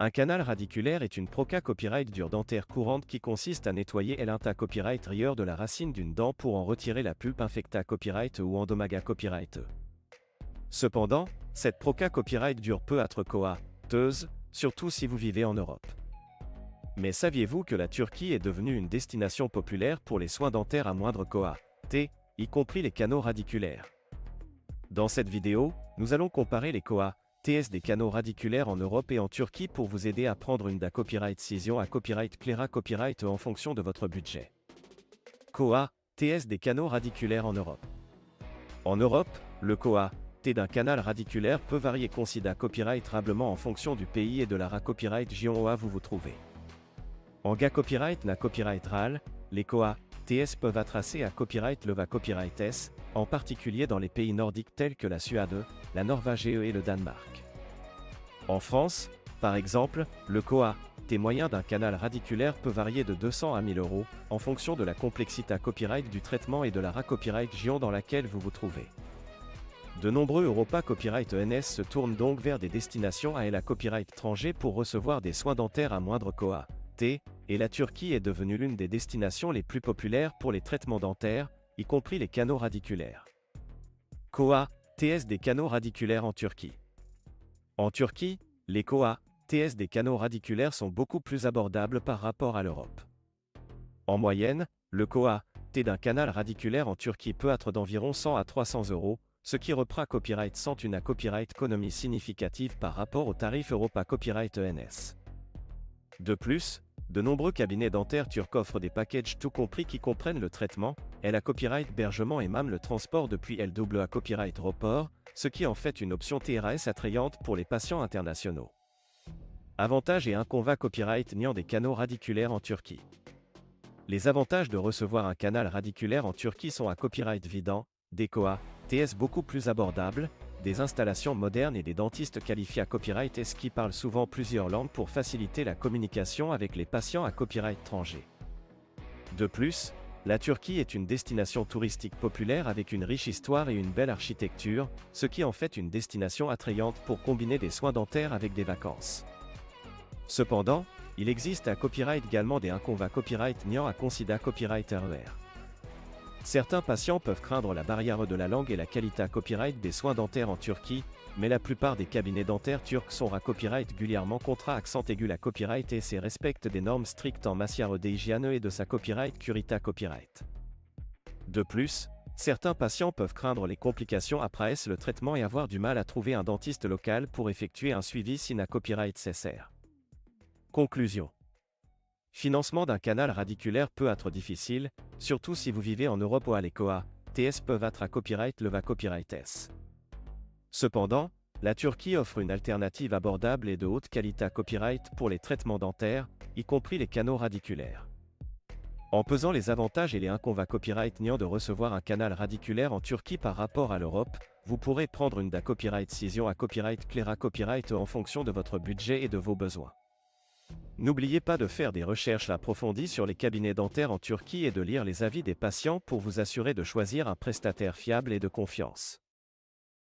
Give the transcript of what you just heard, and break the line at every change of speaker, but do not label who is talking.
Un canal radiculaire est une proca copyright dure dentaire courante qui consiste à nettoyer l'inta copyright rieur de la racine d'une dent pour en retirer la pulpe infecta copyright ou endomaga copyright. Cependant, cette proca copyright dure peut être coûteuse, surtout si vous vivez en Europe. Mais saviez-vous que la Turquie est devenue une destination populaire pour les soins dentaires à moindre coût, y compris les canaux radiculaires? Dans cette vidéo, nous allons comparer les coûts des canaux radiculaires en Europe et en Turquie pour vous aider à prendre une da copyright Cision à copyright Clera copyright en fonction de votre budget. Coût des canaux radiculaires en Europe. En Europe, le coût d'un canal radiculaire peut varier considérablement copyrightablement en fonction du pays et de la copyright gion où vous vous trouvez. En ga copyright na copyright RAL, les coûts peuvent être tracés à copyright leva copyright S, en particulier dans les pays nordiques tels que la Suède, la Norvège et le Danemark. En France, par exemple, le coût moyen d'un canal radiculaire peut varier de 200 à 1000 euros, en fonction de la complexité copyright du traitement et de la copyright gion dans laquelle vous vous trouvez. De nombreux Europa Copyright ENS se tournent donc vers des destinations à la copyright étranger pour recevoir des soins dentaires à moindre coût, et la Turquie est devenue l'une des destinations les plus populaires pour les traitements dentaires, y compris les canaux radiculaires. Coût des canaux radiculaires en Turquie. En Turquie, les coûts des canaux radiculaires sont beaucoup plus abordables par rapport à l'Europe. En moyenne, le coût d'un canal radiculaire en Turquie peut être d'environ 100 à 300 euros, ce qui reprend copyright sans une copyright économie significative par rapport au tarif Europa Copyright ENS. De plus, de nombreux cabinets dentaires turcs offrent des packages tout compris qui comprennent le traitement, la copyright hébergement et même le transport depuis LWA copyright report, ce qui en fait une option TRS attrayante pour les patients internationaux. Avantages et inconvénients copyright niant des canaux radiculaires en Turquie. Les avantages de recevoir un canal radiculaire en Turquie sont à copyright vidant, des coûts beaucoup plus abordables, des installations modernes et des dentistes qualifiés à copyright S qui parlent souvent plusieurs langues pour faciliter la communication avec les patients à copyright étranger. De plus, la Turquie est une destination touristique populaire avec une riche histoire et une belle architecture, ce qui en fait une destination attrayante pour combiner des soins dentaires avec des vacances. Cependant, il existe à copyright également des inconvénients copyright niant à considérer copyright RER. Certains patients peuvent craindre la barrière de la langue et la qualité à copyright des soins dentaires en Turquie, mais la plupart des cabinets dentaires turcs sont à copyright régulièrement contrat accent aigu la copyright et respectent des normes strictes en matière d'hygiène et de sa copyright curita copyright. De plus, certains patients peuvent craindre les complications après le traitement et avoir du mal à trouver un dentiste local pour effectuer un suivi si un copyright nécessaire. Conclusion. Financement d'un canal radiculaire peut être difficile, surtout si vous vivez en Europe où les coûts peuvent être à copyright leva copyright S. Cependant, la Turquie offre une alternative abordable et de haute qualité à copyright pour les traitements dentaires, y compris les canaux radiculaires. En pesant les avantages et les inconvénients copyright niant de recevoir un canal radiculaire en Turquie par rapport à l'Europe, vous pourrez prendre une da copyright Cision à copyright Clera copyright en fonction de votre budget et de vos besoins. N'oubliez pas de faire des recherches approfondies sur les cabinets dentaires en Turquie et de lire les avis des patients pour vous assurer de choisir un prestataire fiable et de confiance.